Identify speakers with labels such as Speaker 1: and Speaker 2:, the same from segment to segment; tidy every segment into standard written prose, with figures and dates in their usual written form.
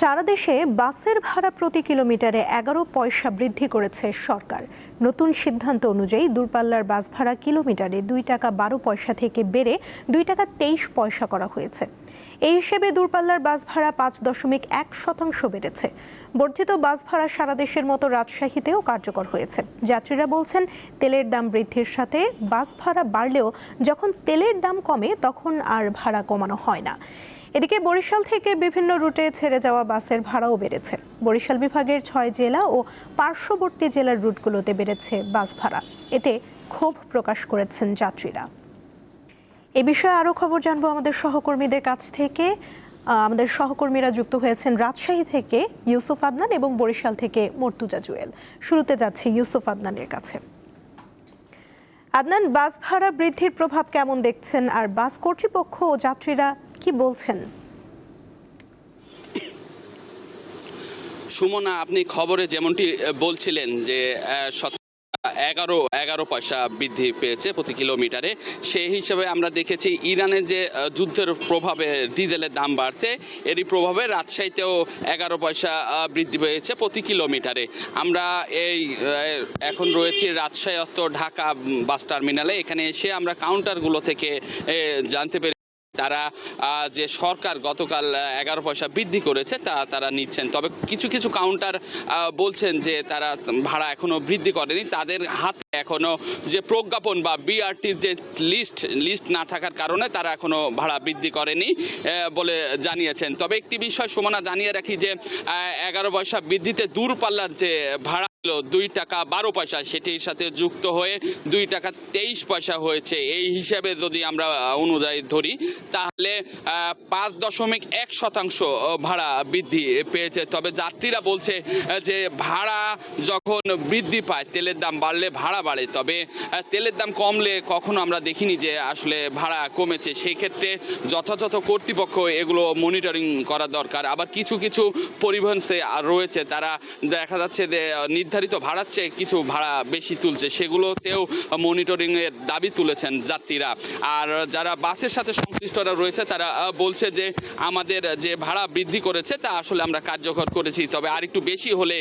Speaker 1: সারা দেশে বাসের ভাড়া প্রতি কিলোমিটারে 11 পয়সা বৃদ্ধি করেছে সরকার। নতুন সিদ্ধান্ত অনুযায়ী দূরপাল্লার বাস ভাড়া কিলোমিটারে 2 টাকা 12 পয়সা থেকে বেড়ে 2 টাকা 23 পয়সা করা হয়েছে। এই হিসেবে দূরপাল্লার বাস ভাড়া 5.1% বেড়েছে। বর্ধিত বাস ভাড়া সারা দেশের মতো রাজশাহীতেও কার্যকর হয়েছে। যাত্রীরা বলছেন, তেলের দাম বৃদ্ধির সাথে বাস ভাড়া বাড়লেও যখন তেলের দাম কমে তখন আর ভাড়া কমানো হয় না। এদিকে বরিশাল থেকে বিভিন্ন রুটে ছেড়ে যাওয়া বাসের ভাড়াও বেড়েছে। বরিশাল বিভাগের 6 জেলা ও পার্শ্ববর্তী জেলার রুটগুলোতে বেড়েছে বাস ভাড়া। এতে ক্ষোভ প্রকাশ করেছেন যাত্রীরা। এ বিষয়ে আরও খবর জানবো আমাদের সহকর্মীদের কাছ থেকে। আমাদের সহকর্মীরা যুক্ত হয়েছেন রাজশাহী থেকে ইউসুফ আদনান এবং বরিশাল থেকে মর্তুজা জুয়েল। শুরুতে যাচ্ছি ইউসুফ আদনানের কাছে। আদনান, বাস ভাড়া বৃদ্ধির প্রভাব কেমন দেখছেন, আর বাস কর্তৃপক্ষ ও যাত্রীরা কি বলছেন?
Speaker 2: সুমনা, আপনি খবরে যেমনটি বলছিলেন যে 11 পয়সা বৃদ্ধি পেয়েছে প্রতি কিলোমিটারে। সেই হিসেবে আমরা দেখেছি ইরানে যে যুদ্ধের প্রভাবে ডিজেলের দাম বাড়ছে, এরই প্রভাবে রাজশাহীতেও 11 পয়সা বৃদ্ধি পেয়েছে প্রতি কিলোমিটারে। আমরা এখন রয়েছি রাজশাহী ঢাকা বাস টার্মিনালে। এখানে এসে আমরা কাউন্টারগুলো থেকে জানতে পেরেছি তারা যে সরকার গতকাল 11 পয়সা বৃদ্ধি করেছে তারা নিচ্ছেন। তবে কিছু কিছু কাউন্টার বলছেন যে তারা ভাড়া এখনো বৃদ্ধি করেনি, তাদের হাতে এখনো যে প্রজ্ঞাপন বা বিআরটির যে লিস্ট না থাকার কারণে তারা এখনো ভাড়া বৃদ্ধি করেনি বলে জানিয়েছেন। তবে একটি বিষয় সুমনা জানিয়ে রাখি যে 11 পয়সা বৃদ্ধিতে দূরপাল্লার যে ভাড়া 2 টাকা 12 পয়সা, সেটির সাথে যুক্ত হয়ে 2 টাকা 23 পয়সা হয়েছে। এই হিসাবে যদি আমরা অনুযায়ী ধরি তাহলে 5.1% ভাড়া বৃদ্ধি পেয়েছে। তবে যাত্রীরা বলছে যে ভাড়া যখন বৃদ্ধি পায়, তেলের দাম বাড়লে ভাড়া বাড়ে, তবে তেলের দাম কমলে কখনো আমরা দেখিনি যে আসলে ভাড়া কমেছে। সেই ক্ষেত্রে যথাযথ কর্তৃপক্ষ এগুলো মনিটরিং করা দরকার। আবার কিছু কিছু পরিবহন রয়েছে, তারা দেখা যাচ্ছে যে নির্ধারিত ভাড়ার চেয়ে কিছু ভাড়া বেশি তুলছে, সেগুলোতেও মনিটরিংয়ের দাবি তুলেছেন যাত্রীরা। আর যারা বাসের সাথে সংশ্লিষ্টরা রয়েছে তারা বলছে যে আমাদের যে ভাড়া বৃদ্ধি করেছে তা আসলে আমরা কার্যকর করেছি, তবে আর একটু বেশি হলে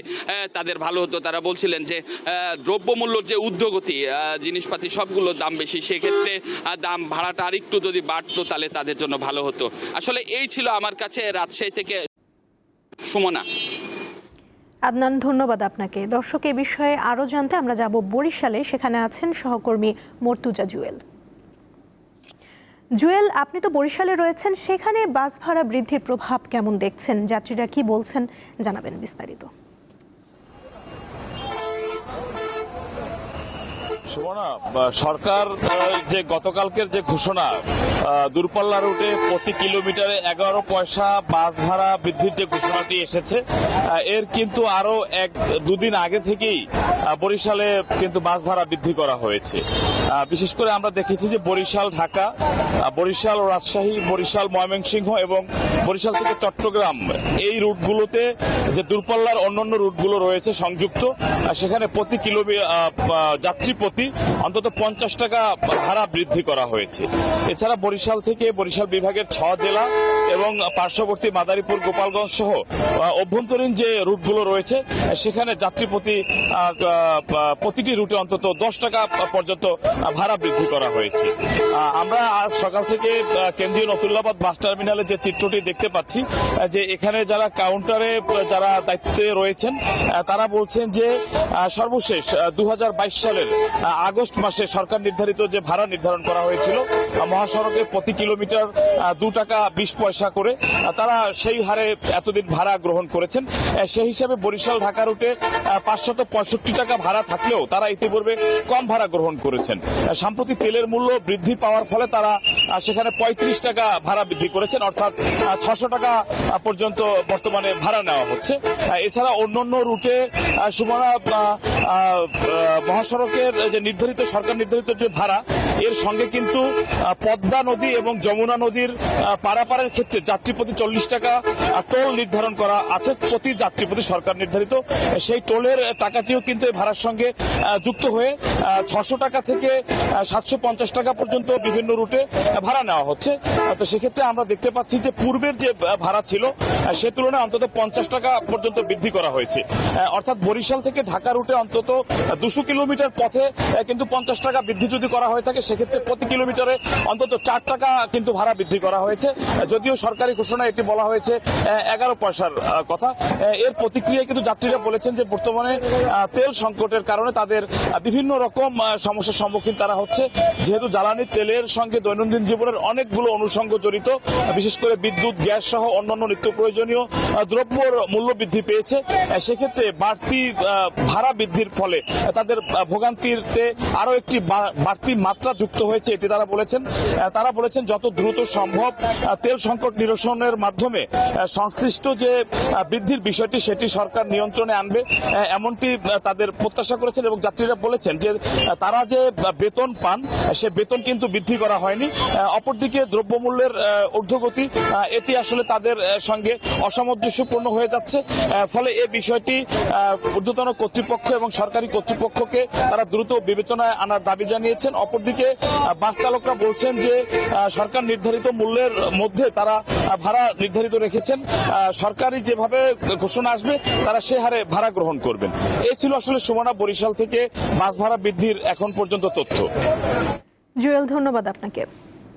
Speaker 2: তাদের ভালো হতো। তারা বলছিলেন যে দ্রব্যমূল্যর যে ঊর্ধ্বগতি, জিনিসপাতি সবগুলোর দাম বেশি, সেক্ষেত্রে দাম ভাড়াটা আর একটু যদি বাড়তো তাহলে তাদের জন্য ভালো হতো। আসলে এই ছিল আমার কাছে রাজশাহী থেকে সুমনা।
Speaker 1: আদনান, ধন্যবাদ আপনাকে। দর্শক, এ বিষয়ে আরও জানতে আমরা যাব বরিশালে। সেখানে আছেন সহকর্মী মর্তুজা জুয়েল। জুয়েল, আপনি তো বরিশালে রয়েছেন, সেখানে বাস ভাড়া বৃদ্ধির প্রভাব কেমন দেখছেন, যাত্রীরা কি বলছেন, জানাবেন বিস্তারিত।
Speaker 3: সুমনা, সরকার যে গতকালকের যে ঘোষণা, দূরপাল্লা রুটে প্রতি কিলোমিটারে 11 পয়সা বাস ভাড়া বৃদ্ধির যে ঘোষণাটি এসেছে, এর কিন্তু আরো 1-2 দিন আগে থেকেই বরিশালে কিন্তু বাস ভাড়া বৃদ্ধি করা হয়েছে। বিশেষ করে আমরা দেখেছি যে বরিশাল ঢাকা, বরিশাল রাজশাহী, বরিশাল ময়মনসিংহ এবং বরিশাল থেকে চট্টগ্রাম, এই রুটগুলোতে যে দূরপাল্লার অন্যান্য রুটগুলো রয়েছে সংযুক্ত, সেখানে প্রতি যাত্রী প্রতি অন্তত 50 টাকা ভাড়া বৃদ্ধি করা হয়েছে। এছাড়া বরিশাল থেকে বরিশাল বিভাগের 6 জেলা এবং পার্শ্ববর্তী মাদারীপুর, গোপালগঞ্জ সহ অভ্যন্তরীণ যে রুটগুলো রয়েছে সেখানে যাত্রী প্রতিটি রুটে অন্তত 10 টাকা পর্যন্ত ভাড়া বৃদ্ধি করা হয়েছে। আমরা আজ সকাল থেকে কেন্দ্রীয় নতুল্লাবাদ বাস টার্মিনালে যে চিত্রটি দেখতে পাচ্ছি, যে এখানে যারা কাউন্টারে যারা দায়িত্বে রয়েছেন তারা বলছেন যে সর্বশেষ 2022 সালের আগস্ট মাসে সরকার নির্ধারিত যে ভাড়া নির্ধারণ করা হয়েছিল মহাসড়কে প্রতি কিলোমিটার 2 টাকা 20 পয়সা করে, তারা সেই হারে এতদিন ভাড়া গ্রহণ করেছেন। সেই হিসাবে বরিশাল ঢাকা রুটে 565 টাকা ভাড়া থাকলেও তারা ইতিপূর্বে কম ভাড়া গ্রহণ করেছেন। সাম্প্রতি তেলের মূল্য বৃদ্ধি পাওয়ার ফলে তারা সেখানে 35 টাকা ভাড়া বৃদ্ধি করেছেন, অর্থাৎ 600 টাকা পর্যন্ত বর্তমানে ভাড়া নেওয়া হচ্ছে। এছাড়া অন্যান্য রুটে সুমনা মহাসড়কের যে সরকার নির্ধারিত যে ভাড়া, এর সঙ্গে কিন্তু পদ্মা নদী এবং যমুনা নদীর পারাপারের ক্ষেত্রে যাত্রী প্রতি 40 টাকা টোল নির্ধারণ করা আছে প্রতি যাত্রী প্রতি সরকার নির্ধারিত। সেই টোলের টাকাটিও কিন্তু এই ভাড়ার সঙ্গে যুক্ত হয়ে 600 টাকা থেকে 750 টাকা পর্যন্ত বিভিন্ন রুটে ভাড়া নেওয়া হচ্ছে। তো সেক্ষেত্রে আমরা দেখতে পাচ্ছি যে পূর্বের যে ভাড়া ছিল সে তুলনায় অন্তত 50 টাকা পর্যন্ত বৃদ্ধি করা হয়েছে। অর্থাৎ বরিশাল থেকে ঢাকা রুটে অন্তত 200 কিলোমিটার পথে কিন্তু 50 টাকা বৃদ্ধি যদি করা হয়ে থাকে, সেক্ষেত্রে প্রতি কিলোমিটারে অন্তত 4 টাকা কিন্তু ভাড়া বৃদ্ধি করা হয়েছে। যদিও সরকারি ঘোষণায় এটি বলা হয়েছে 11 পয়সার কথা। এর প্রতিক্রিয়ায় কিন্তু যাত্রীরা বলেছেন যে বর্তমানে তেল সংকটের কারণে তাদের বিভিন্ন রকম সমস্যার সম্মুখীন তারা হচ্ছে, যেহেতু জ্বালানি তেলের সঙ্গে দৈনন্দিন জীবনের অনেকগুলো অনুষঙ্গ জড়িত, বিশেষ করে বিদ্যুৎ, গ্যাস সহ অন্যান্য নিত্য প্রয়োজনীয় দ্রব্যর মূল্য বৃদ্ধি পেয়েছে। সেক্ষেত্রে বাড়তি ভাড়া বৃদ্ধির ফলে তাদের ভোগান্তিতে আরো একটি বাড়তি মাত্রা যুক্ত হয়েছে, এটি তারা বলেছেন। তারা বলেছেন যত দ্রুত সম্ভব তেল সংকট নিরসনের মাধ্যমে সংশ্লিষ্ট যে বৃদ্ধির বিষয়টি সেটি সরকার নিয়ন্ত্রণে আনবে, এমনটি তাদের প্রত্যাশা করেছেন। এবং যাত্রীরা বলেছেন যে তারা যে বেতন পান সে বেতন কিন্তু বৃদ্ধি করা হয়নি। অপরদিকে দ্রব্যমূল্যের ঊর্ধ্বগতি এটি আসলে তাদের সঙ্গে অসামঞ্জস্যপূর্ণ হয়ে যাচ্ছে। ফলে এই বিষয়টি ঊর্ধ্বতন কর্তৃপক্ষ এবং সরকারি কর্তৃপক্ষকে তারা দ্রুত বিবেচনায় আনার দাবি জানিয়েছেন। অপরদিকে বাস চালকরা বলছেন যে সরকার নির্ধারিত মূল্যের মধ্যে তারা ভাড়া নির্ধারিত রেখেছেন, সরকারি যেভাবে ঘোষণা আসবে তারা সে হারে ভাড়া গ্রহণ করবেন। এই ছিল আসলে সুমনা বরিশাল থেকে বাস ভাড়া বৃদ্ধির এখন পর্যন্ত তথ্য।
Speaker 1: জুয়েল, ধন্যবাদ আপনাকে।